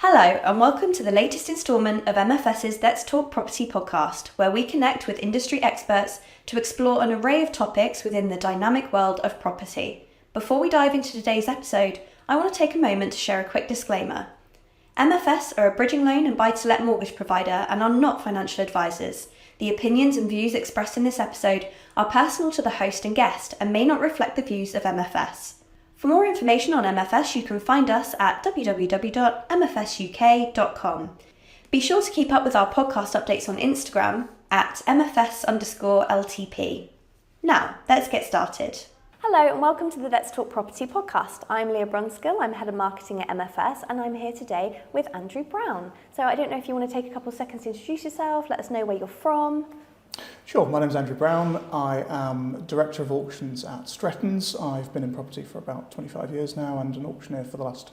Hello and welcome to the latest instalment of MFS's Let's Talk Property podcast, where we connect with industry experts to explore an array of topics within the dynamic world of property. Before we dive into today's episode, I want to take a moment to share a quick disclaimer. MFS are a bridging loan and buy-to-let mortgage provider and are not financial advisors. The opinions and views expressed in this episode are personal to the host and guest and may not reflect the views of MFS. For more information on MFS, you can find us at www.mfsuk.com. Be sure to keep up with our podcast updates on Instagram at MFS_LTP. Now, let's get started. Hello and welcome to the Let's Talk Property podcast. I'm Leah Brunskill, I'm Head of Marketing at MFS, and I'm here today with Andrew Brown. So I don't know if you want to take a couple of seconds to introduce yourself, let us know where you're from. Sure, my name's Andrew Brown. I am Director of Auctions at Strettons. I've been in property for about 25 years now and an auctioneer for the last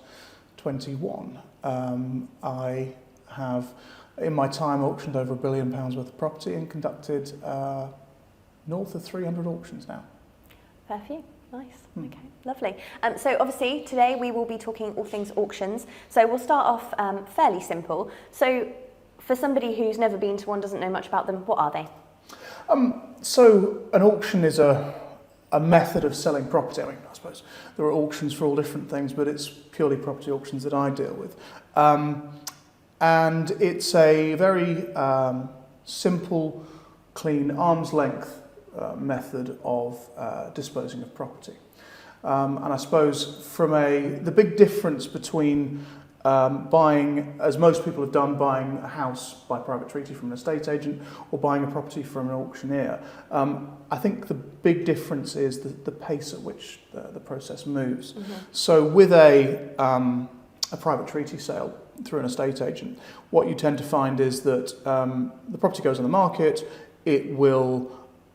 21. I have, in my time, auctioned over £1 billion worth of property and conducted north of 300 auctions now. Fair few. Nice. Okay, lovely. So obviously today we will be talking all things auctions. So we'll start off fairly simple. So for somebody who's never been to one, doesn't know much about them, what are they? So an auction is a method of selling property. I mean, I suppose there are auctions for all different things, but it's purely property auctions that I deal with. And it's a very simple, clean, arm's length method of disposing of property. And I suppose the big difference between buying, as most people have done, buying a house by private treaty from an estate agent or buying a property from an auctioneer. I think the big difference is the pace at which the process moves. Mm-hmm. So with a private treaty sale through an estate agent, what you tend to find is that the property goes on the market, it will,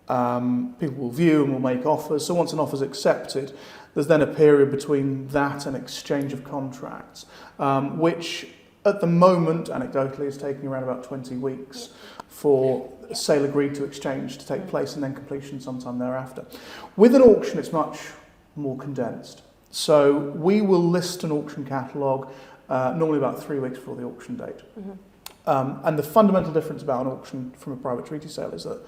people will view and will make offers. So once an offer is accepted, there's then a period between that and exchange of contracts, which at the moment, anecdotally, is taking around about 20 weeks for sale agreed to exchange to take place and then completion sometime thereafter. With an auction, it's much more condensed. So we will list an auction catalogue normally about 3 weeks before the auction date. Mm-hmm. And the fundamental difference about an auction from a private treaty sale is that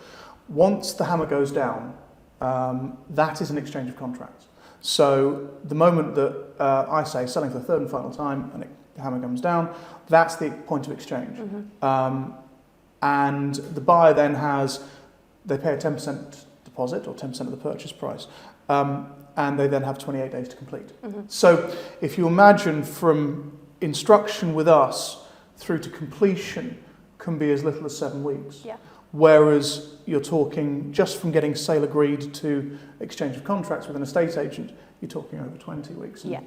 once the hammer goes down, that is an exchange of contracts. So the moment that I say selling for the third and final time and the hammer comes down, that's the point of exchange. Mm-hmm. And the buyer then they pay a 10% deposit or 10% of the purchase price, and they then have 28 days to complete. Mm-hmm. So if you imagine from instruction with us through to completion can be as little as 7 weeks. Yeah. Whereas you're talking just from getting sale agreed to exchange of contracts with an estate agent, you're talking over 20 weeks. Yeah.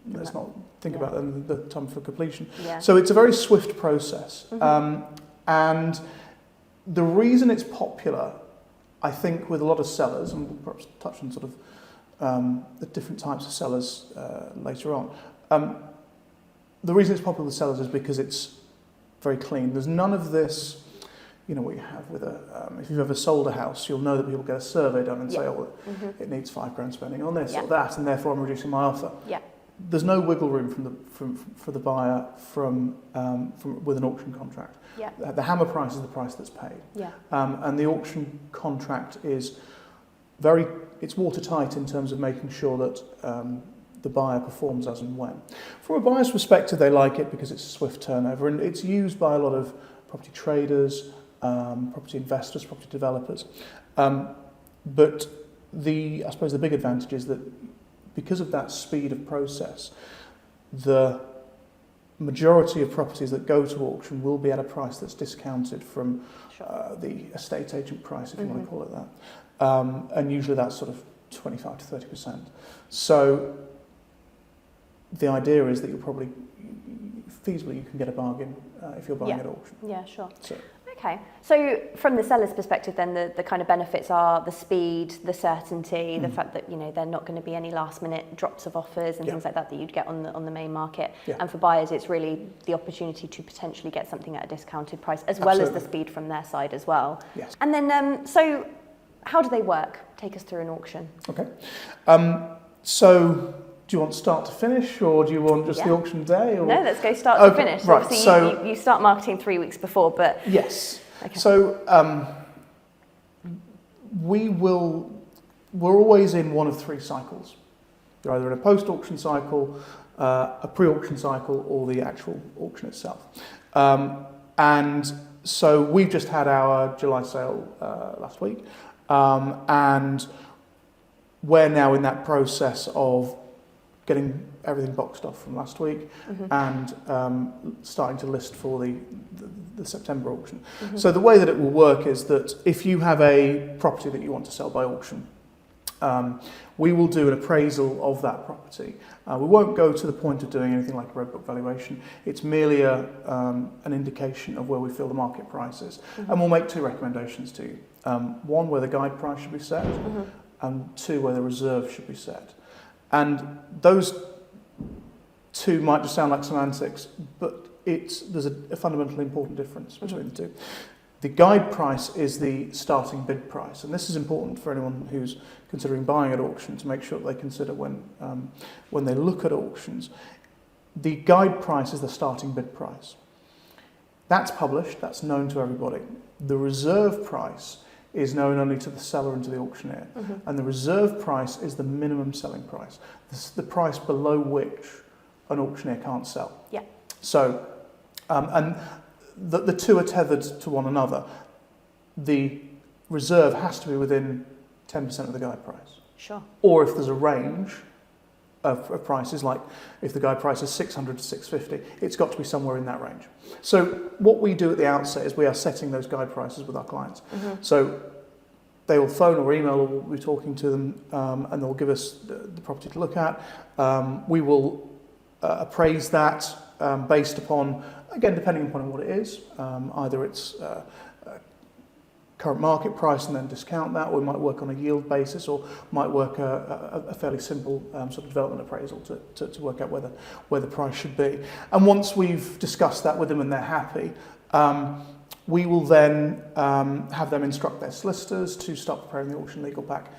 Let's not think about the time for completion. Yeah. So it's a very swift process. Mm-hmm. And the reason it's popular, I think, with a lot of sellers, and we'll perhaps touch on sort of the different types of sellers later on. The reason it's popular with sellers is because it's very clean. There's none of this. You know what you have with if you've ever sold a house, you'll know that people get a survey done and say, oh, mm-hmm. It needs £5,000 spending on this or that, and therefore I'm reducing my offer. Yeah. There's no wiggle room for the buyer from with an auction contract. Yeah. The hammer price is the price that's paid. Yeah. And the auction contract is it's watertight in terms of making sure that the buyer performs as and when. From a buyer's perspective, they like it because it's a swift turnover, and it's used by a lot of property traders, property investors, property developers. But I suppose the big advantage is that because of that speed of process, the majority of properties that go to auction will be at a price that's discounted from the estate agent price, if you want to call it that. And usually that's sort of 25 to 30%. So the idea is that you'll probably, feasibly, you can get a bargain if you're buying at auction. Yeah, sure. Okay, so from the seller's perspective then, the kind of benefits are the speed, the certainty, the fact that, there are not going to be any last minute drops of offers and things like that you'd get on the main market. Yeah. And for buyers, it's really the opportunity to potentially get something at a discounted price, as well as the speed from their side as well. Yes. And then, so how do they work? Take us through an auction. Okay. So Do you want start to finish, or do you want just the auction day? Or? No, let's go start to finish. Right, Obviously, so you start marketing 3 weeks before, but... Yes. Okay. So we're always in one of 3 cycles. You're either in a post-auction cycle, a pre-auction cycle, or the actual auction itself. And so we've just had our July sale last week, and we're now in that process of getting everything boxed off from last week and starting to list for the September auction. So the way that it will work is that if you have a property that you want to sell by auction, we will do an appraisal of that property. We won't go to the point of doing anything like a red book valuation. It's merely an indication of where we feel the market price is. And we'll make 2 recommendations to you. One, where the guide price should be set, and 2, where the reserve should be set. And those 2 might just sound like semantics, but there's a fundamentally important difference between the 2. The guide price is the starting bid price, and this is important for anyone who's considering buying at auction to make sure that they consider when they look at auctions. The guide price is the starting bid price. That's published, that's known to everybody. The reserve price is known only to the seller and to the auctioneer, and the reserve price is the minimum selling price. This is the price below which an auctioneer can't sell. Yeah. So, and the 2 are tethered to one another. The reserve has to be within 10% of the guide price. Sure. Or if there's a range of prices, like if the guide price is 600 to 650, it's got to be somewhere in that range. So what we do at the outset is we are setting those guide prices with our clients. So they will phone or email, or we'll be talking to them, and they'll give us the property to look at. We will appraise that based upon, again, depending upon what it is. Either it's current market price and then discount that, or we might work on a yield basis, or might work a fairly simple sort of development appraisal to work out where the price should be. And once we've discussed that with them and they're happy, we will then have them instruct their solicitors to start preparing the auction legal pack.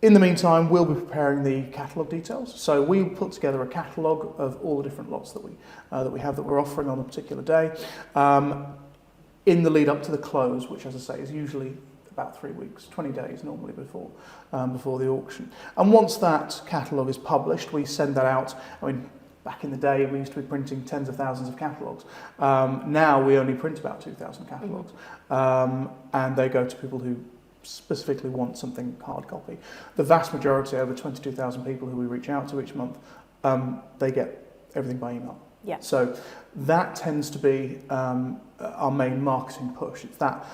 In the meantime, we'll be preparing the catalogue details. So we put together a catalogue of all the different lots that we have that we're offering on a particular day, in the lead up to the close, which, as I say, is usually about 3 weeks, 20 days normally before the auction. And once that catalogue is published, we send that out. I mean, back in the day, we used to be printing tens of thousands of catalogues. Now we only print about 2,000 catalogues, and they go to people who specifically want something hard copy. The vast majority, over 22,000 people who we reach out to each month, they get everything by email. Yeah. So that tends to be our main marketing push. It's that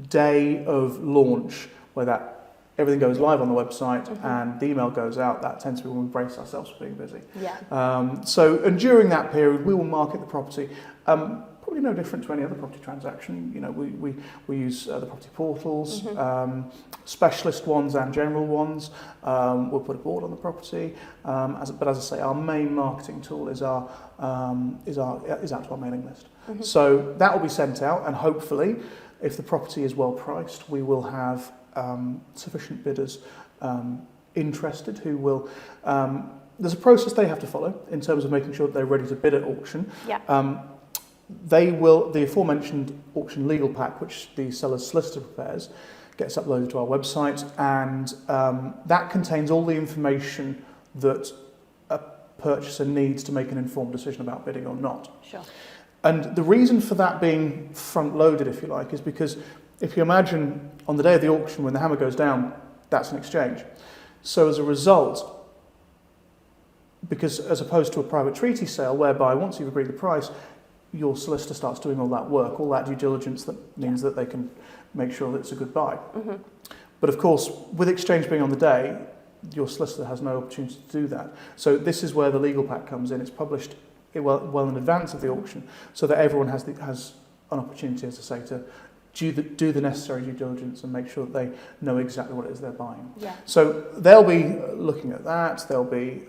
day of launch where everything goes live on the website and the email goes out. That tends to be when we brace ourselves for being busy. Yeah. And during that period, we will market the property. Probably no different to any other property transaction. You know, we use the property portals, specialist ones and general ones. We'll put a board on the property. But as I say, our main marketing tool is out to our mailing list. So that will be sent out, and hopefully, if the property is well priced, we will have sufficient bidders interested who will. There's a process they have to follow in terms of making sure that they're ready to bid at auction. Yeah. The aforementioned auction legal pack, which the seller's solicitor prepares, gets uploaded to our website, and that contains all the information that a purchaser needs to make an informed decision about bidding or not. Sure. And the reason for that being front-loaded, if you like, is because if you imagine on the day of the auction when the hammer goes down, that's an exchange. So as a result, because as opposed to a private treaty sale whereby once you've agreed the price, your solicitor starts doing all that work, all that due diligence that means that they can make sure that it's a good buy. But of course, with exchange being on the day, your solicitor has no opportunity to do that. So this is where the legal pack comes in. It's published well in advance of the auction, so that everyone has an opportunity, as I say, to do the necessary due diligence and make sure that they know exactly what it is they're buying. Yeah. So they'll be looking at that. They'll be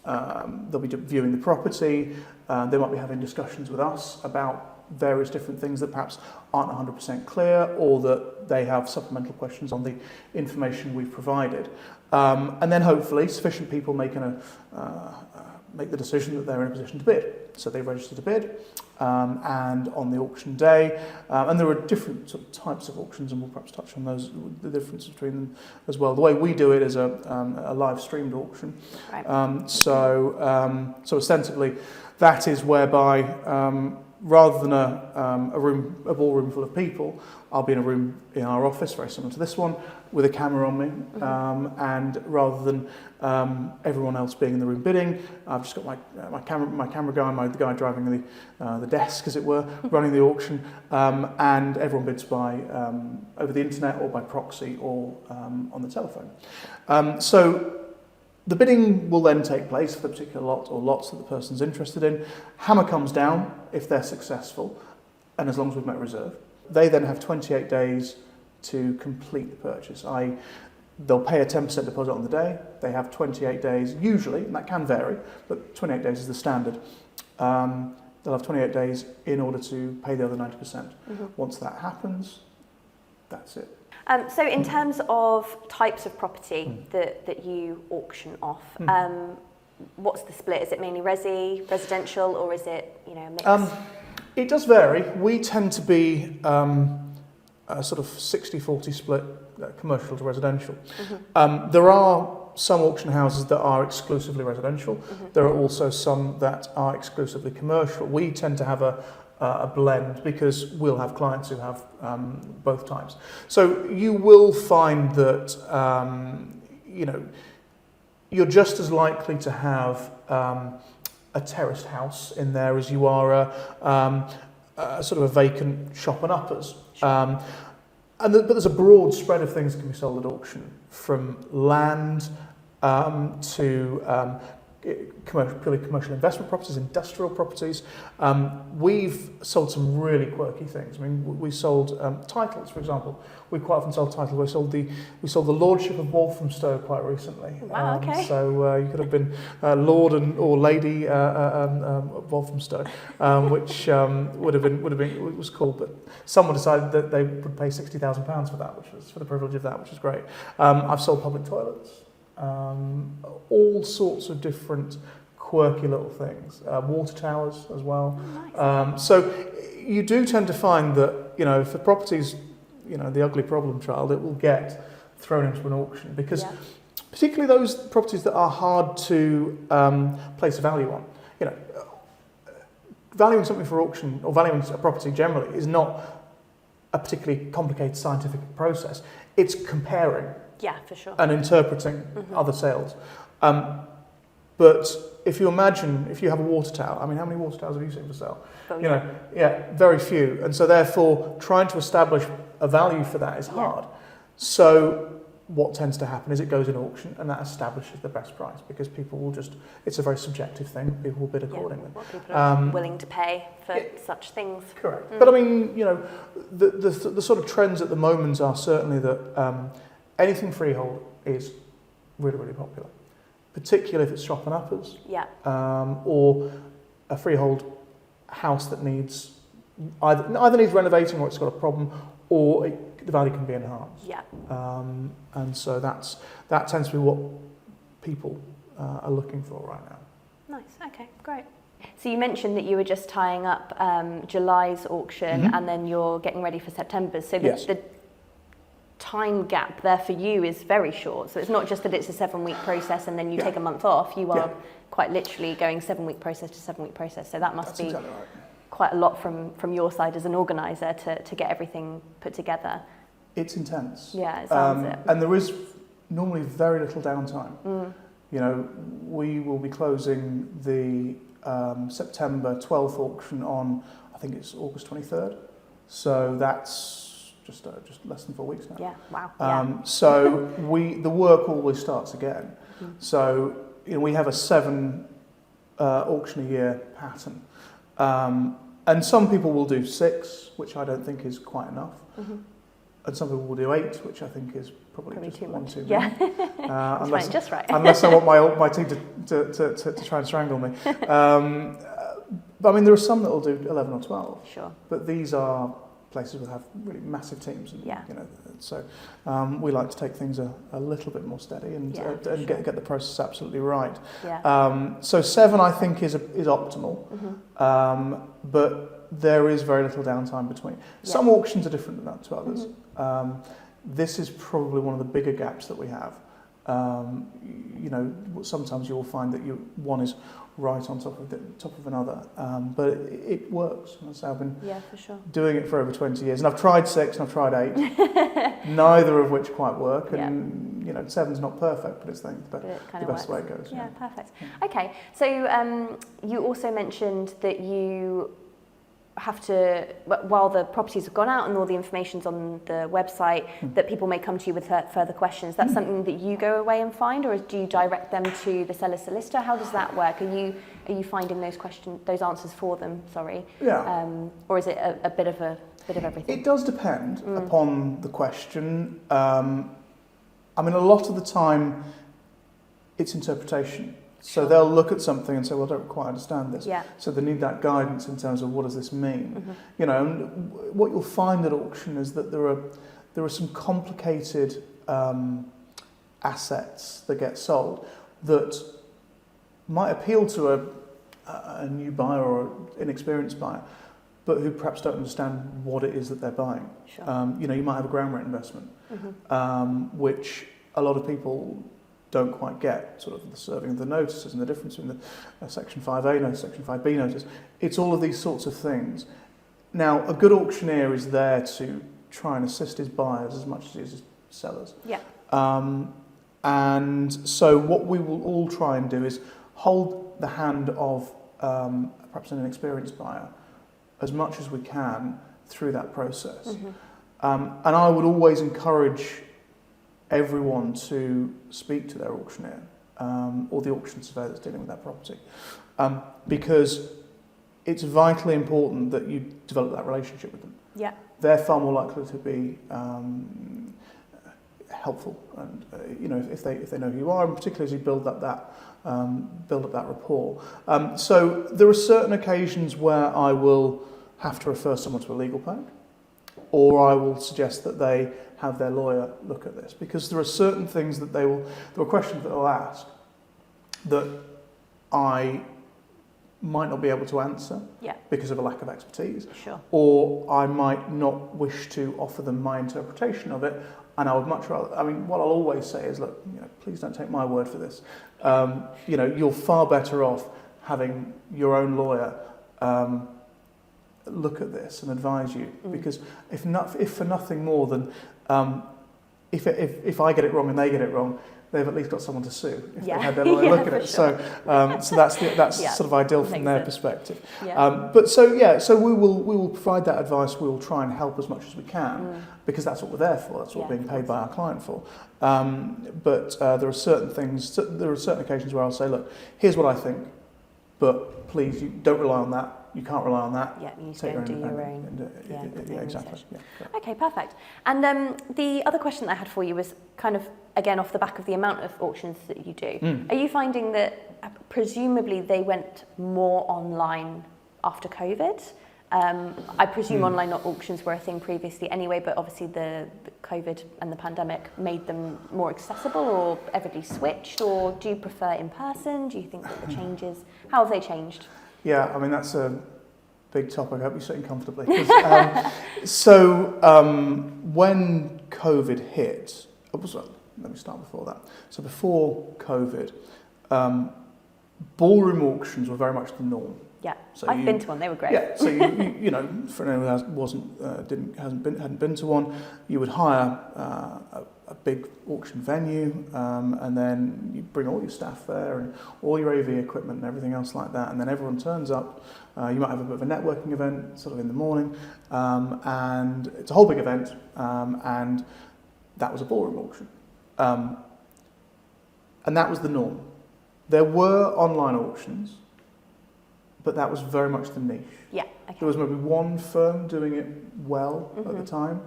viewing the property. They might be having discussions with us about various different things that perhaps aren't 100% clear, or that they have supplemental questions on the information we've provided. And then hopefully sufficient people make the decision that they're in a position to bid. So they register to bid, and on the auction day, and there are different sort of types of auctions, and we'll perhaps touch on those, the difference between them as well. The way we do it is a live streamed auction. Right. So ostensibly, that is whereby rather than a ballroom full of people, I'll be in a room in our office, very similar to this one, with a camera on me, and rather than everyone else being in the room bidding, I've just got my camera guy, the guy driving the desk, as it were, running the auction, and everyone bids by over the internet or by proxy or on the telephone. So the bidding will then take place for the particular lot or lots that the person's interested in. Hammer comes down if they're successful, and as long as we've met reserve. They then have 28 days to complete the purchase. They'll pay a 10% deposit on the day. They have 28 days, usually, and that can vary, but 28 days is the standard. They'll have 28 days in order to pay the other 90%. Once that happens, that's it. So in terms of types of property that you auction off, what's the split? Is it mainly residential, or is it a mix? It does vary. We tend to be a sort of 60-40 split, commercial to residential. There are some auction houses that are exclusively residential. There are also some that are exclusively commercial. We tend to have a blend because we'll have clients who have both types. So you will find that you're just as likely to have a terraced house in there as you are a sort of a vacant shop and uppers. But there's a broad spread of things that can be sold at auction, from land to purely commercial investment properties, industrial properties. We've sold some really quirky things. I mean, we sold titles, for example. We quite often sold titles. We sold the Lordship of Walthamstow quite recently. Wow, okay. So you could have been Lord or Lady Walthamstow, which it was cool. But someone decided that they would pay £60,000 for that, which was for the privilege of that, which is great. I've sold public toilets. All sorts of different quirky little things, water towers as well. Nice. So you do tend to find that if the property's the ugly problem child, it will get thrown into an auction because particularly those properties that are hard to place a value on. Valuing something for auction or valuing a property generally is not a particularly complicated scientific process. It's comparing. Yeah, for sure. And interpreting other sales. But if you imagine, if you have a water tower, I mean, how many water towers have you seen for sale? Very few. And so therefore, trying to establish a value for that is hard. So what tends to happen is it goes in auction and that establishes the best price because people will it's a very subjective thing, people will bid accordingly. What people are willing to pay for such things. Correct. But I mean, the sort of trends at the moment are certainly that anything freehold is really, really popular, particularly if it's shop and uppers, or a freehold house that needs either needs renovating or it's got a problem, or the value can be enhanced. Yeah. And so that tends to be what people are looking for right now. Nice. Okay. Great. So you mentioned that you were just tying up July's auction, and then you're getting ready for September's. So the time gap there for you is very short. So it's not just that it's a 7-week process and then you take a month off. You are quite literally going 7-week process to 7-week process. So that must be exactly right. Quite a lot from your side as an organiser to get everything put together. It's intense. Yeah, it sounds it. And there is normally very little downtime. We will be closing the September 12th auction on, I think it's August 23rd. So that's just less than 4 weeks now. Yeah, wow. So the work always starts again. So we have a 7 auction a year pattern. And some people will do 6, which I don't think is quite enough. And some people will do 8, which I think is probably just one too many. Yeah, unless, just right. Unless I want my team to try and strangle me. But I mean, there are some that will do 11 or 12. Sure. But these are places will have really massive teams, and Yeah. you know, so we like to take things a little bit more steady and sure. get the process absolutely right. Yeah. So 7, I think, is optimal, but there is very little downtime between. Some auctions are different than that to others. This is probably one of the bigger gaps that we have. You know, sometimes you'll find that one is right on top of another, but it works. So I've been for sure. doing it for over 20 years, and I've tried 6 and I've tried 8, neither of which quite work. And you know, 7's not perfect, but it's the best way it goes. Yeah, perfect. Okay, so you also mentioned that you have to, while the properties have gone out and all the information's on the website, that people may come to you with further questions. That's something that you go away and find, or do you direct them to the seller's solicitor? How does that work? Are you finding those answers for them? Sorry. Yeah. Or is it a bit of everything? It does depend upon the question. I mean, a lot of the time, it's interpretation. So they'll look at something and say, well, I don't quite understand this. Yeah. So they need that guidance in terms of what does this mean. You know, and what you'll find at auction is that there are some complicated assets that get sold that might appeal to a new buyer or an inexperienced buyer, but who perhaps don't understand what it is that they're buying. Sure. You know, you might have a ground rent investment, which a lot of people don't quite get, sort of the serving of the notices and the difference between the Section 5A notice, Section 5B notice. It's all of these sorts of things. Now, a good auctioneer is there to try and assist his buyers as much as he is his sellers. Yeah. And so what we will all try and do is hold the hand of perhaps an inexperienced buyer as much as we can through that process. And I would always encourage everyone to speak to their auctioneer or the auction surveyor that's dealing with that property, because it's vitally important that you develop that relationship with them. Yeah. They're far more likely to be helpful, and you know, if they know who you are, and particularly as you build up that rapport. So there are certain occasions where I will have to refer someone to a legal pack, or I will suggest that they have their lawyer look at this, because there are certain things that there are questions that they'll ask that I might not be able to answer because of a lack of expertise. Sure. Or I might not wish to offer them my interpretation of it, and I would much rather, I mean, what I'll always say is, look, you know, please don't take my word for this. You know, you're far better off having your own lawyer look at this and advise you, because if for nothing more than if I get it wrong and they get it wrong, they've at least got someone to sue if they had their lawyer look at it. Sure. So that's sort of ideal from their perspective. Yeah. So we will provide that advice. We will try and help as much as we can, because that's what we're there for. That's what we're being paid by our client for. But there are certain things. There are certain occasions where I'll say, look, here's what I think, but please, you don't rely on that. You can't rely on that. Yeah, you need to go and do your own. Yeah, exactly. Yeah, okay, perfect. And the other question that I had for you was kind of, again, off the back of the amount of auctions that you do. Are you finding that presumably they went more online after COVID? I presume online auctions were a thing previously anyway, but obviously the COVID and the pandemic made them more accessible, or everybody switched, or do you prefer in person? Do you think that the changes, how have they changed? Yeah, I mean, that's a big topic. I hope you're sitting comfortably. When COVID hit, let me start before that. So before COVID, ballroom auctions were very much the norm. Yeah, so I've been to one. They were great. Yeah, so you know, for anyone who hadn't been to one, you would hire a big auction venue, and then you bring all your staff there and all your AV equipment and everything else like that, and then everyone turns up. You might have a bit of a networking event sort of in the morning, and it's a whole big event, and that was a ballroom auction, and that was the norm. There were online auctions, but that was very much the niche. Yeah, okay. There was maybe one firm doing it well at the time,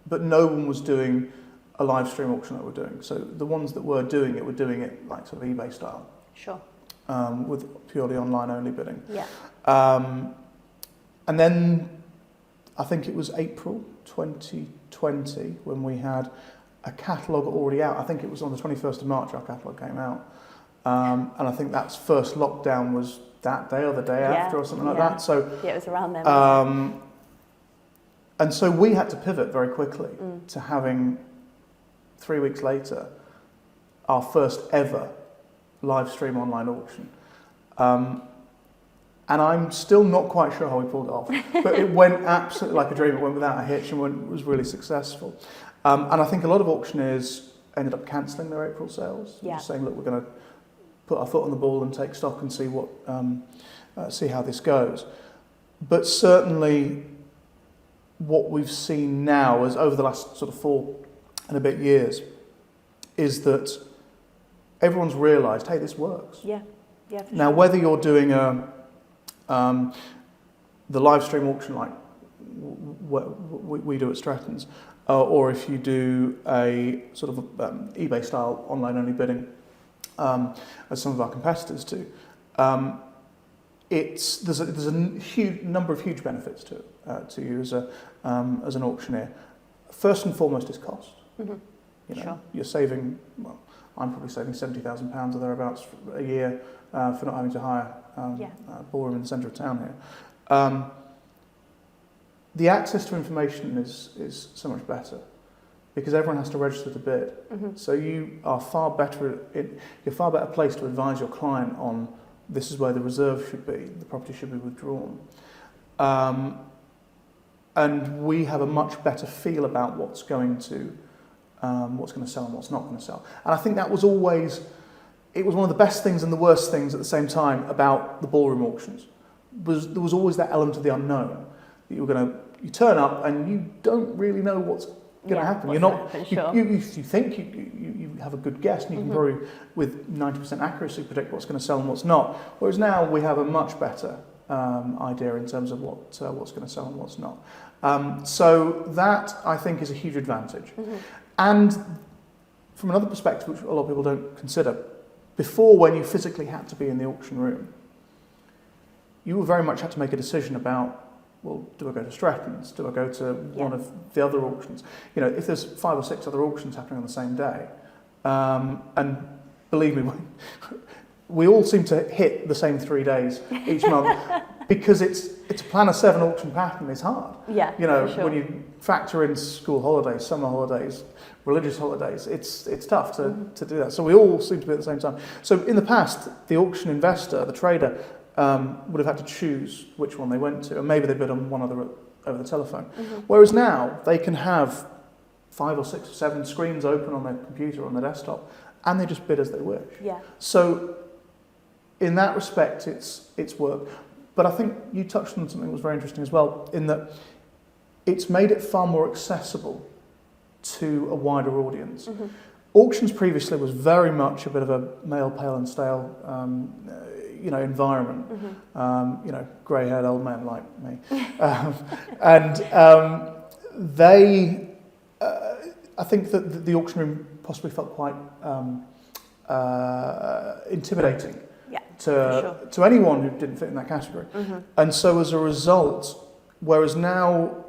but no one was doing a live stream auction that we're doing. So the ones that were doing it like sort of eBay style. Sure. With purely online only bidding. Yeah. And then I think it was April 2020 when we had a catalogue already out. I think it was on the 21st of March our catalogue came out. And I think that's first lockdown was that day or the day after or something like that. So yeah, it was around then. And so we had to pivot very quickly to having 3 weeks later our first ever live stream online auction. And I'm still not quite sure how we pulled it off, but it went absolutely like a dream. It went without a hitch and was really successful. And I think a lot of auctioneers ended up cancelling their April sales, just saying, look, we're going to put our foot on the ball and take stock and see see how this goes. But certainly what we've seen now is over the last sort of 4 and a bit years is that everyone's realised, hey, this works. Yeah, now, whether you're doing the live stream auction like we do at Strettons, or if you do a sort of eBay style online only bidding, as some of our competitors do, there's a huge number of huge benefits to you as an auctioneer. First and foremost is cost. Sure. You're saving. Well, I'm probably saving £70,000 or thereabouts a year for not having to hire a ballroom in the centre of town here. The access to information is so much better because everyone has to register to bid. So you are far better placed to advise your client on this is where the reserve should be, the property should be withdrawn. And we have a much better feel about what's going to sell and what's not going to sell. And I think that was always, it was one of the best things and the worst things at the same time about the ballroom auctions. There was always that element of the unknown. You turn up and you don't really know what's going to happen. You're not. You think you have a good guess and you can probably with 90% accuracy predict what's going to sell and what's not. Whereas now we have a much better idea in terms of what's going to sell and what's not. So that I think is a huge advantage. And from another perspective, which a lot of people don't consider, before when you physically had to be in the auction room, you very much had to make a decision about, well, do I go to Strettons? Do I go to one of the other auctions? If there's 5 or 6 other auctions happening on the same day, and believe me, we all seem to hit the same 3 days each month because to plan a 7 auction pattern is hard. When you factor in school holidays, summer holidays, religious holidays, it's tough to do that. So we all seem to be at the same time. So in the past, the auction investor, the trader, would have had to choose which one they went to, and maybe they bid on one other over the telephone. Whereas now they can have 5 or 6 or 7 screens open on their computer or on their desktop, and they just bid as they wish. So in that respect, it's worked. But I think you touched on something that was very interesting as well, in that it's made it far more accessible to a wider audience. Auctions previously was very much a bit of a male, pale and stale environment, grey-haired old men like me. I think that the auction room possibly felt quite intimidating to anyone who didn't fit in that category. And so as a result, whereas now,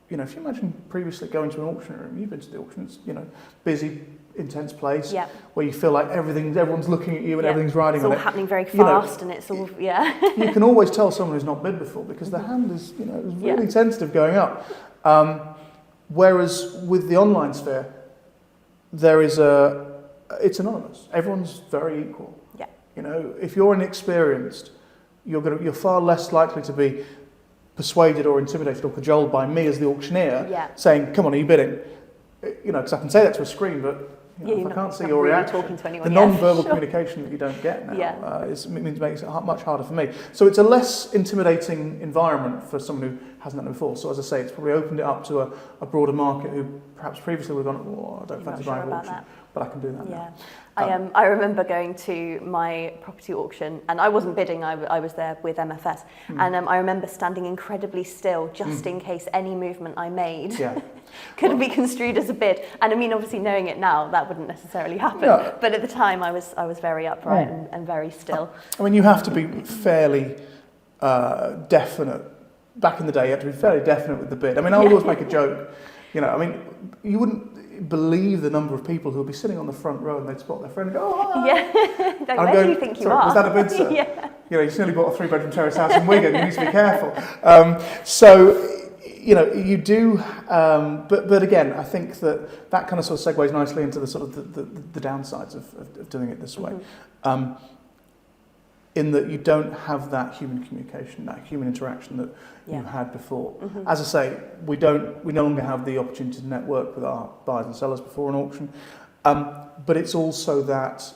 if you imagine previously going to an auction room, you've been to the auctions, busy, intense place where you feel like everyone's looking at you and everything's riding on it. It's all happening very fast and it's all, You can always tell someone who's not bid before because the hand is, is really tentative going up. Whereas with the online sphere, it's anonymous. Everyone's very equal. If you're inexperienced, you're far less likely to be persuaded or intimidated or cajoled by me as the auctioneer saying, come on, are you bidding? Because I can say that to a screen, but if I can't see your reaction, the non-verbal communication that you don't get now makes it much harder for me. So it's a less intimidating environment for someone who hasn't done it before. So as I say, it's probably opened it up to a broader market who perhaps previously would have gone, oh, I don't fancy buying an auction, but I can do that now. I remember going to my property auction, and I wasn't bidding, I was there with MFS, and I remember standing incredibly still just in case any movement I made could be construed as a bid. And I mean, obviously knowing it now, that wouldn't necessarily happen, but at the time I was very upright and very still. I mean, you have to be fairly definite back in the day, you had to be fairly definite with the bid. I mean, I would always make a joke. You know, I mean, you wouldn't believe the number of people who would be sitting on the front row and they'd spot their friend and go, "Oh, hi." Yeah. Like, where do you think you are? Was that a bid, sir? Yeah. You know, you nearly bought a 3-bedroom terrace house in Wigan. You need to be careful. So, you know, you do. But again, I think that kind of sort of segues nicely into the sort of the downsides of doing it this way. In that you don't have that human communication, that human interaction that you had before. As I say, we no longer have the opportunity to network with our buyers and sellers before an auction, but it's also that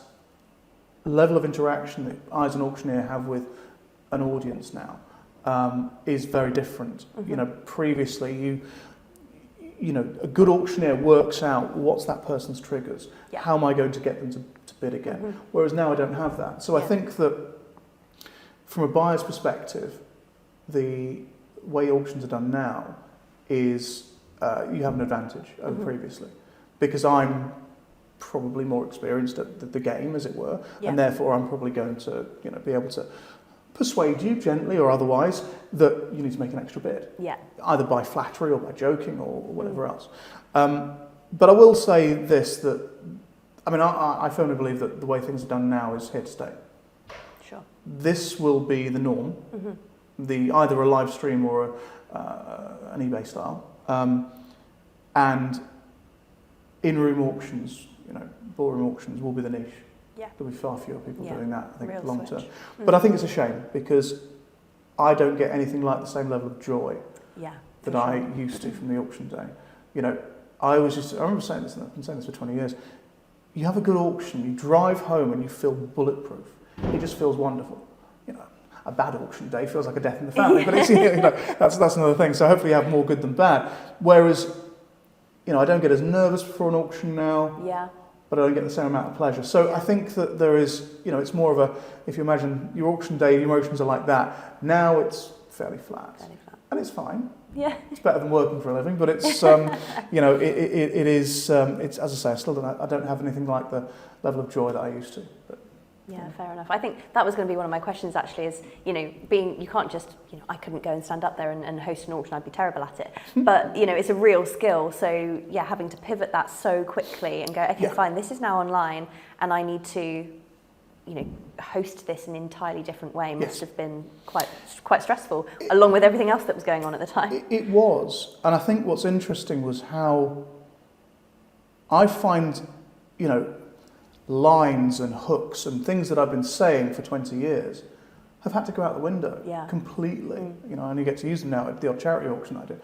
level of interaction that I as an auctioneer have with an audience now is very different. You know, previously you know, a good auctioneer works out what's that person's triggers, how am I going to get them to bid again, whereas now I don't have that. So I think that from a buyer's perspective, the way auctions are done now is you have an advantage over previously, because I'm probably more experienced at the game, as it were, and therefore I'm probably going to, you know, be able to persuade you gently or otherwise that you need to make an extra bid, either by flattery or by joking or whatever else. But I will say this, that I mean, I firmly believe that the way things are done now is here to stay. Sure. This will be the norm, either a live stream or an eBay style, and in-room auctions, you know, ballroom auctions will be the niche. There'll be far fewer people doing that, I think, Real long term. switch. But I think it's a shame, because I don't get anything like the same level of joy that I used to from the auction day. You know, I remember saying this, and I've been saying this for 20 years. You have a good auction, you drive home and you feel bulletproof. It just feels wonderful. You know, a bad auction day feels like a death in the family, but it's, you know, that's another thing. So hopefully you have more good than bad. Whereas, you know, I don't get as nervous before an auction now, but I don't get the same amount of pleasure. So I think that there is, you know, it's more of a, if you imagine your auction day, your emotions are like that. Now it's fairly flat. And it's fine. It's better than working for a living, but it's, you know, it is, it's, as I say, I don't have anything like the level of joy that I used to. But, fair enough. I think that was going to be one of my questions, actually, is, you know, you can't just, you know, I couldn't go and stand up there and host an auction, I'd be terrible at it. But, you know, it's a real skill. So, having to pivot that so quickly and go, okay, fine, this is now online and I need to, you know, host this in an entirely different way must have been quite stressful, along with everything else that was going on at the time. It was. And I think what's interesting was how I find, you know, lines and hooks and things that I've been saying for 20 years have had to go out the window completely. You know, I only get to use them now at the odd charity auction I do.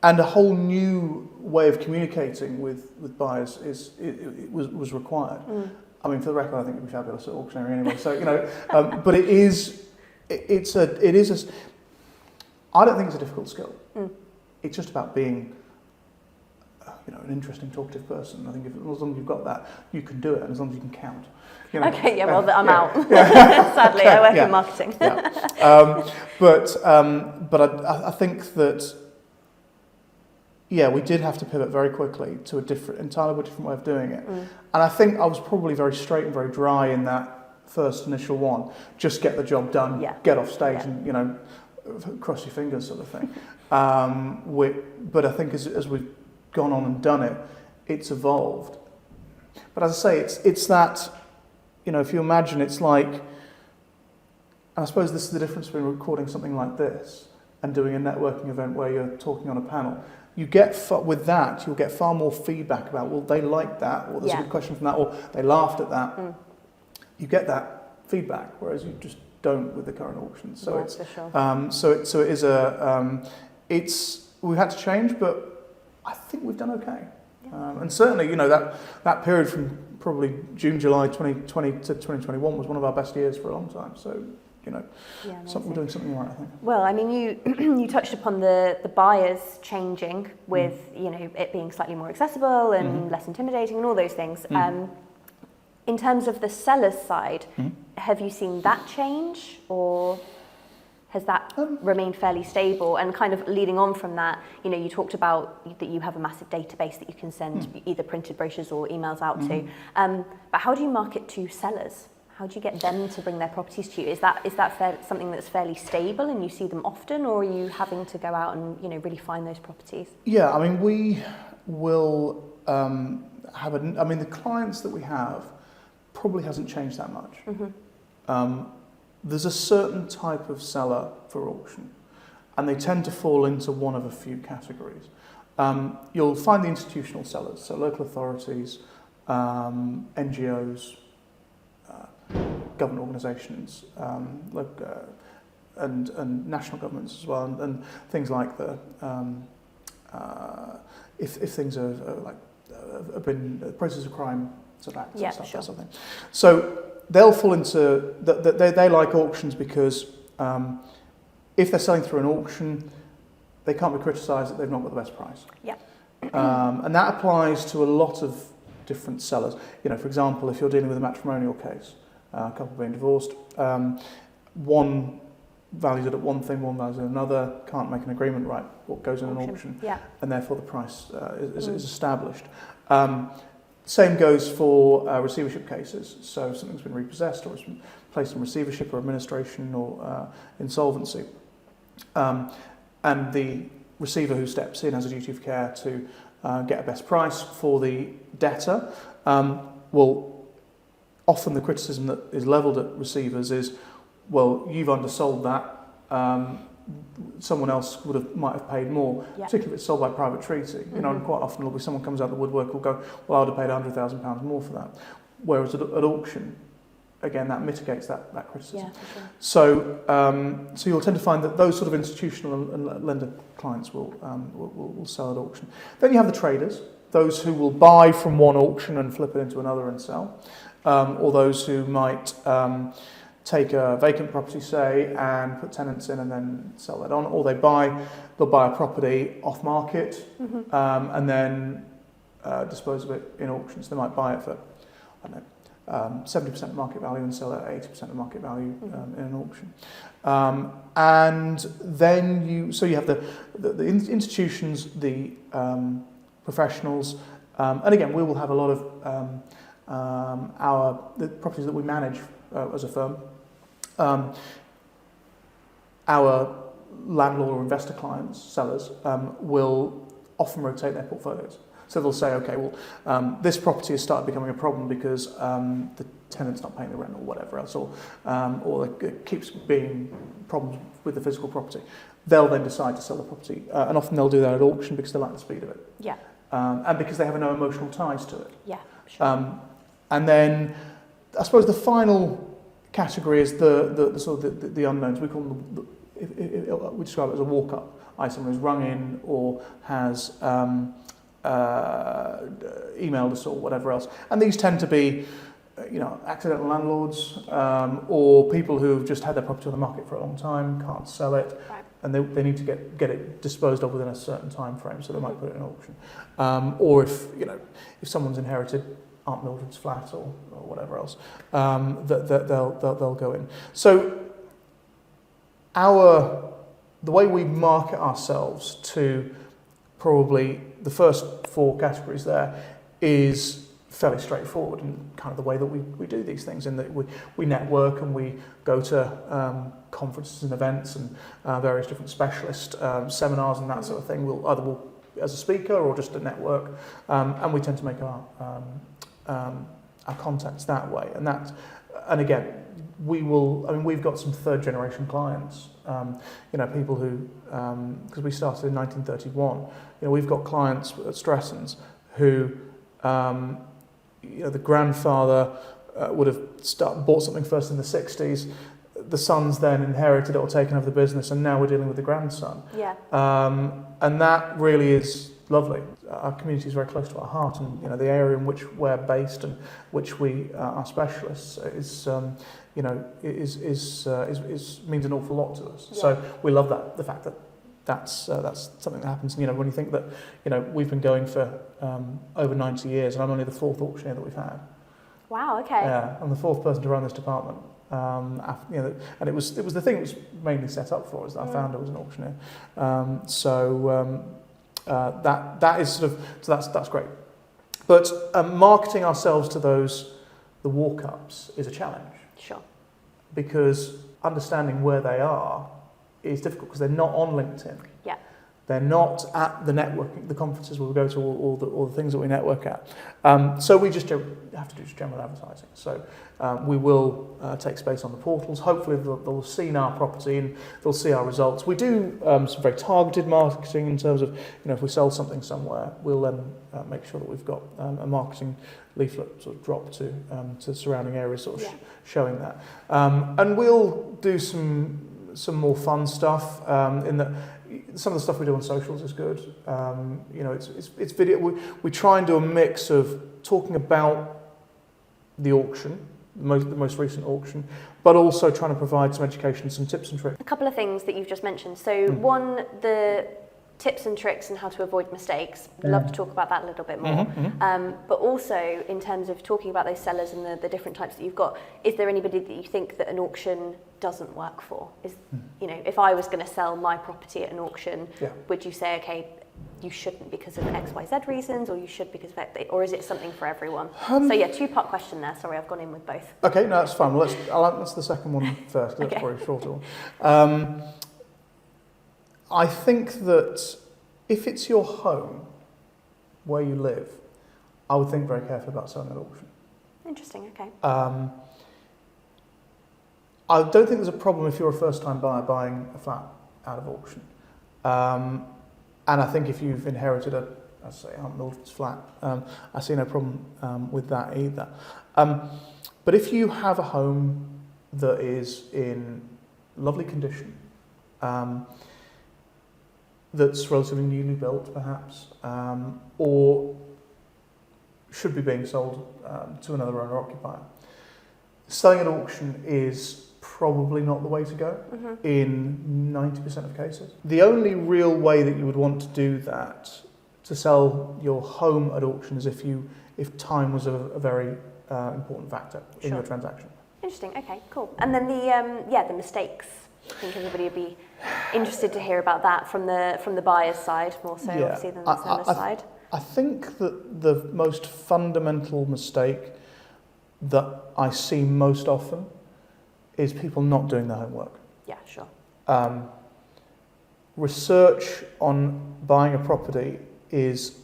And a whole new way of communicating with buyers was required. I mean, for the record, I think it'd be fabulous at auctioneering anyway. So, you know, but I don't think it's a difficult skill. It's just about being, you know, an interesting, talkative person. I think as long as you've got that, you can do it, and as long as you can count. You know, okay, I'm out. Sadly, I work in marketing. But I think that, we did have to pivot very quickly to entirely different way of doing it. And I think I was probably very straight and very dry in that first initial one. Just get the job done, get off stage, and, you know, cross your fingers sort of thing. But I think as we've gone on and done it, it's evolved. But as I say, it's that, you know, if you imagine, it's like, and I suppose this is the difference between recording something like this and doing a networking event where you're talking on a panel. You get, with that, you'll get far more feedback about, well, they liked that, or there's a good question from that, or they laughed at that. You get that feedback, whereas you just don't with the current auctions. So it's, so it is we've had to change, but I think we've done okay. And certainly, you know, that period from probably June, July 2020 to 2021 was one of our best years for a long time. So, you know, we're doing something right, I think. Well, I mean, you touched upon the buyers changing with, you know, it being slightly more accessible and less intimidating and all those things. In terms of the seller's side, have you seen that change, or has that remained fairly stable? And kind of leading on from that, you know, you talked about that you have a massive database that you can send either printed brochures or emails out to. But how do you market to sellers? How do you get them to bring their properties to you? Is that something that's fairly stable and you see them often, or are you having to go out and really find those properties? Yeah, I mean, we will the clients that we have probably hasn't changed that much. Mm-hmm. There's a certain type of seller for auction, and they tend to fall into one of a few categories. You'll find the institutional sellers, so local authorities, NGOs, government organisations, and national governments as well, and things like the if things are have been process of crime sort of acts and stuff, sure. Or something. So they'll fall into they like auctions because if they're selling through an auction, they can't be criticised that they've not got the best price. Yeah. And that applies to a lot of different sellers. For example, if you're dealing with a matrimonial case, a couple being divorced, one values it at one thing, one values it at another, can't make an agreement right what goes in an auction, and therefore the price is established. Same goes for receivership cases. So something's been repossessed, or it's been placed in receivership or administration or insolvency. And the receiver who steps in has a duty of care to get a best price for the debtor. Often the criticism that is levelled at receivers is, well, you've undersold that. Someone else might have paid more, particularly if it's sold by private treaty. Mm-hmm. And quite often it'll be someone comes out of the woodwork who'll go, well, I would have paid £100,000 more for that. Whereas at auction, again, that mitigates that criticism. Yeah, for sure. So you'll tend to find that those sort of institutional and lender clients will sell at auction. Then you have the traders, those who will buy from one auction and flip it into another and sell, or those who might take a vacant property, say, and put tenants in and then sell that on, or they'll buy a property off market, and then dispose of it in auctions. They might buy it for, 70% market value and sell it at 80% of market value in an auction. And then you have the institutions, the professionals, and again, we will have a lot of the properties that we manage as a firm. Our landlord or investor clients, sellers, will often rotate their portfolios. So they'll say, okay, well, this property has started becoming a problem because the tenant's not paying the rent or whatever else, or it keeps being problems with the physical property. They'll then decide to sell the property, and often they'll do that at auction because they like the speed of it. Yeah. And because they have no emotional ties to it. Yeah, sure. And then, I suppose the final category is the sort of the unknowns. We call them we describe it as a walk-up. Someone who's rung in or has emailed us or whatever else. And these tend to be, accidental landlords or people who've just had their property on the market for a long time, can't sell it, right. and they need to get it disposed of within a certain time frame, so they might put it in auction. Or if someone's inherited Aunt Mildred's flat or whatever else, that they'll go in. So the way we market ourselves to probably the first four categories there is fairly straightforward, and kind of the way that we do these things, in that we network and we go to conferences and events and various different specialist seminars and that sort of thing. We'll as a speaker or just a network, and we tend to make our contacts that way. And again, we've got some third generation clients, people who, because we started in 1931, we've got clients at Strettons who, the grandfather would have bought something first in the 60s, the son's then inherited it or taken over the business, and now we're dealing with the grandson. Yeah. And that really is lovely. Our community is very close to our heart, and the area in which we're based and which we are specialists is means an awful lot to us. Yeah. So we love the fact that that's something that happens. When you think that we've been going for over 90 years, and I'm only the fourth auctioneer that we've had. Wow. Okay. Yeah, I'm the fourth person to run this department. And it was the thing it was mainly set up for, is that our founder was an auctioneer. That is sort of, so that's great. But marketing ourselves to the walk-ups is a challenge. Sure. Because understanding where they are is difficult because they're not on LinkedIn. Yeah. They're not at the networking, the conferences where we go to, all the things that we network at. So we just have to do just general advertising. So we will take space on the portals. Hopefully they'll have seen our property and they'll see our results. We do some very targeted marketing in terms of, if we sell something somewhere, we'll then make sure that we've got a marketing leaflet sort of drop to surrounding areas, sort of showing that. And we'll do some more fun stuff in that. Some of the stuff we do on socials is good. It's video. We try and do a mix of talking about the auction, the most recent auction, but also trying to provide some education, some tips and tricks. A couple of things that you've just mentioned. So one, the tips and tricks and how to avoid mistakes. I'd love to talk about that a little bit more. But also in terms of talking about those sellers and the different types that you've got, is there anybody that you think that an auction doesn't work for? If I was going to sell my property at an auction, would you say, okay, you shouldn't because of X, Y, Z reasons, or you should because of X, or is it something for everyone? Two-part question there. Sorry, I've gone in with both. Okay, no, that's fine. Well, I'll answer the second one first, because that's probably a shorter one. I think that if it's your home, where you live, I would think very carefully about selling at auction. Interesting, okay. I don't think there's a problem if you're a first-time buyer buying a flat out of auction. And I think if you've inherited Aunt Mildred's flat, I see no problem with that either. But if you have a home that is in lovely condition, that's relatively newly built perhaps, or should be being sold to another owner-occupier, selling at auction is probably not the way to go in 90% of cases. The only real way that you would want to do that, to sell your home at auction, is if time was a very important factor in your transaction. Interesting, okay, cool. And then the mistakes. I think everybody would be interested to hear about that from the buyer's side, more so obviously than the seller's side. I think that the most fundamental mistake that I see most often is people not doing their homework. Yeah, sure. Research on buying a property is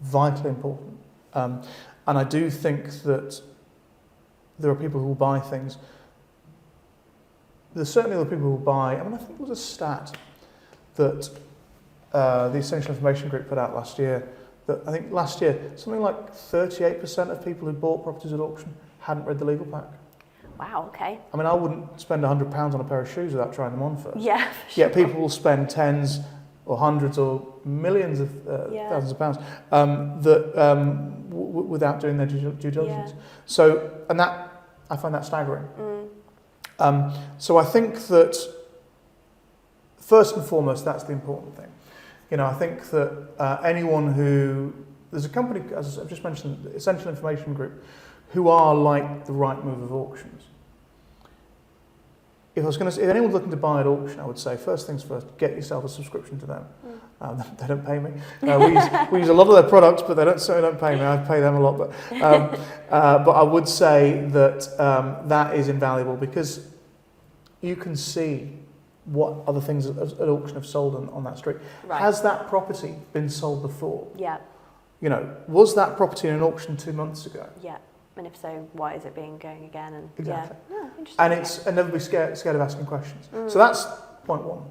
vitally important. And I do think that there are people who will buy things. There's certainly other people who will buy, I think it was a stat that the Essential Information Group put out last year, that I think last year something like 38% of people who bought properties at auction hadn't read the legal pack. Wow, okay. I wouldn't spend £100 on a pair of shoes without trying them on first. Yeah, sure. Yet people will spend tens or hundreds or millions of thousands of pounds without doing their due diligence. So, and that, I find that staggering. So I think that first and foremost, that's the important thing. I think that anyone there's a company, as I've just mentioned, the Essential Information Group, who are like the right move of auctions. If anyone's looking to buy at auction, I would say first things first, get yourself a subscription to them. They don't pay me. We use a lot of their products, but they certainly don't pay me. I pay them a lot, but I would say that that is invaluable because you can see what other things at auction have sold on that street. Right. Has that property been sold before? Yeah. Was that property in an auction 2 months ago? Yeah. And if so, why is it going again? And exactly. Yeah, interesting. And never be scared of asking questions. So that's point one.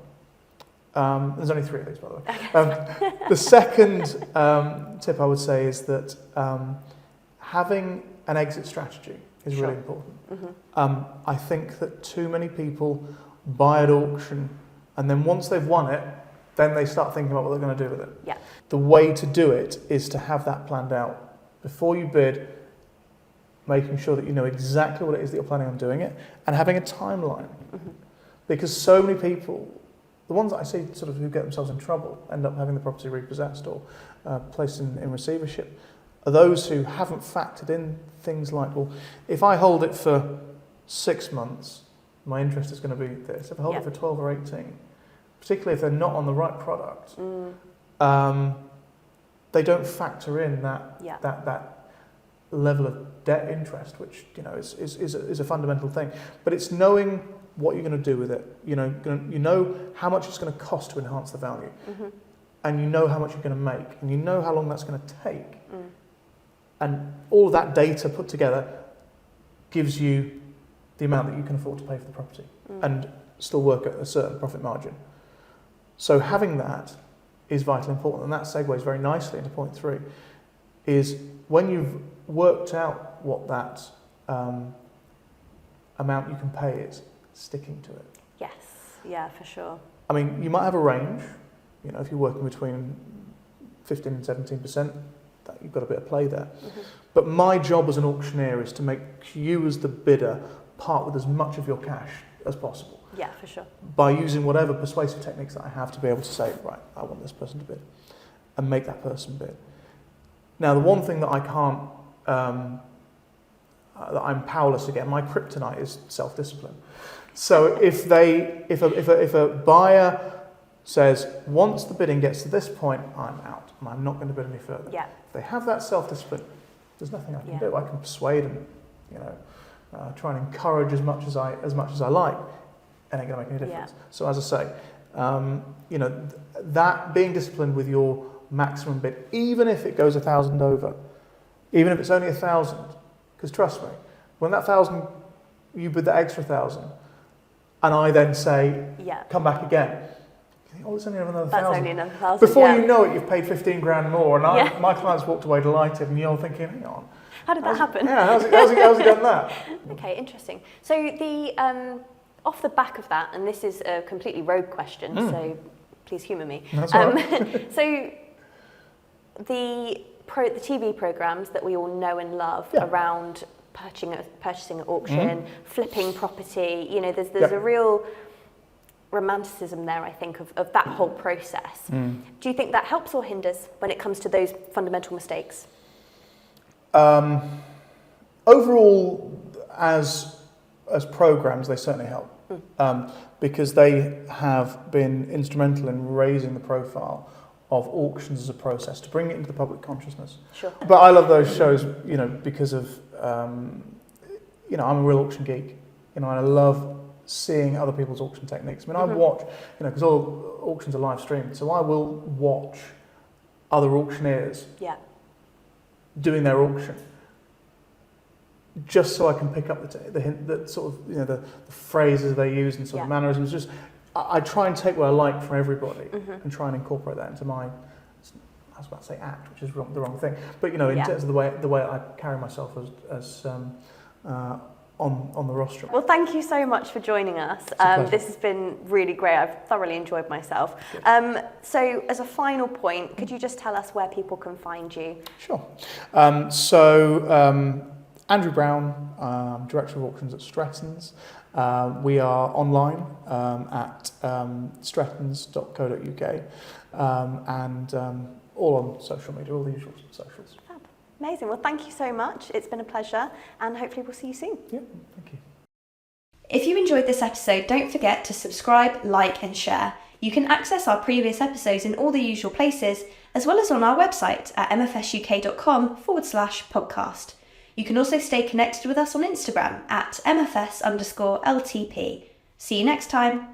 There's only 3 of these, by the way. The second tip I would say is that having an exit strategy is really important. I think that too many people buy at auction, and then once they've won it, then they start thinking about what they're going to do with it. Yeah. The way to do it is to have that planned out before you bid, making sure that you know exactly what it is that you're planning on doing it, and having a timeline. Because so many people, the ones that I see sort of who get themselves in trouble, end up having the property repossessed or placed in receivership, are those who haven't factored in things like, well, if I hold it for 6 months, my interest is going to be this. If I hold it for 12 or 18, particularly if they're not on the right product, they don't factor in that level of debt interest, which is a fundamental thing. But it's knowing what you're going to do with it. You know how much it's going to cost to enhance the value, and you know how much you're going to make, and you know how long that's going to take. And all of that data put together gives you the amount that you can afford to pay for the property and still work at a certain profit margin. So having that is vitally important, and that segues very nicely into point 3, is when you've worked out what that amount you can pay is, sticking to it. Yes, yeah, for sure. I mean, you might have a range, if you're working between 15 and 17%, that you've got a bit of play there. But my job as an auctioneer is to make you as the bidder part with as much of your cash as possible. Yeah, for sure. By using whatever persuasive techniques that I have to be able to say, right, I want this person to bid, and make that person bid. Now, the one thing that I can't, that I'm powerless against, my kryptonite is self-discipline. So if a buyer says, once the bidding gets to this point, I'm out, and I'm not going to bid any further. Yeah. If they have that self-discipline, there's nothing I can do. I can persuade and, try and encourage as much as I like, and ain't going to make any difference. Yeah. So as I say, that being disciplined with your maximum bid, even if it goes 1,000 over, even if it's only 1,000, because trust me, when that 1,000, you bid that extra 1,000, and I then say, come back again. You think, oh, it's only another 1,000. That's only another 1,000. Before you know it, you've paid 15 grand more, and my clients walked away delighted, and you're thinking, hang on. How did that happen? Yeah, how's he done that? Okay, interesting. So the off the back of that, and this is a completely rogue question, so please humour me. That's all right. So the TV programmes that we all know and love around purchasing at auction, flipping property, there's a real romanticism there, I think, of that whole process. Do you think that helps or hinders when it comes to those fundamental mistakes? Overall, as programmes, they certainly help, because they have been instrumental in raising the profile of auctions as a process to bring it into the public consciousness. Sure. But I love those shows, because of, I'm a real auction geek, and I love seeing other people's auction techniques. I mean, I watch, because all auctions are live streamed, so I will watch other auctioneers doing their auction, just so I can pick up the sort of, the phrases they use and sort of mannerisms. Just I try and take what I like from everybody and try and incorporate that into my, I was about to say act, which is the wrong thing, but in terms of the way I carry myself as on the rostrum. Well, thank you so much for joining us. This has been really great. I've thoroughly enjoyed myself. So as a final point, could you just tell us where people can find you? Sure. Andrew Brown, Director of Auctions at Strettons. We are online at strettons.co.uk and all on social media, all the usual socials. Fab. Amazing. Well, thank you so much. It's been a pleasure, and hopefully we'll see you soon. Yeah, thank you. If you enjoyed this episode, don't forget to subscribe, like, and share. You can access our previous episodes in all the usual places, as well as on our website at mfsuk.com/podcast. You can also stay connected with us on Instagram at mfs_LTP. See you next time.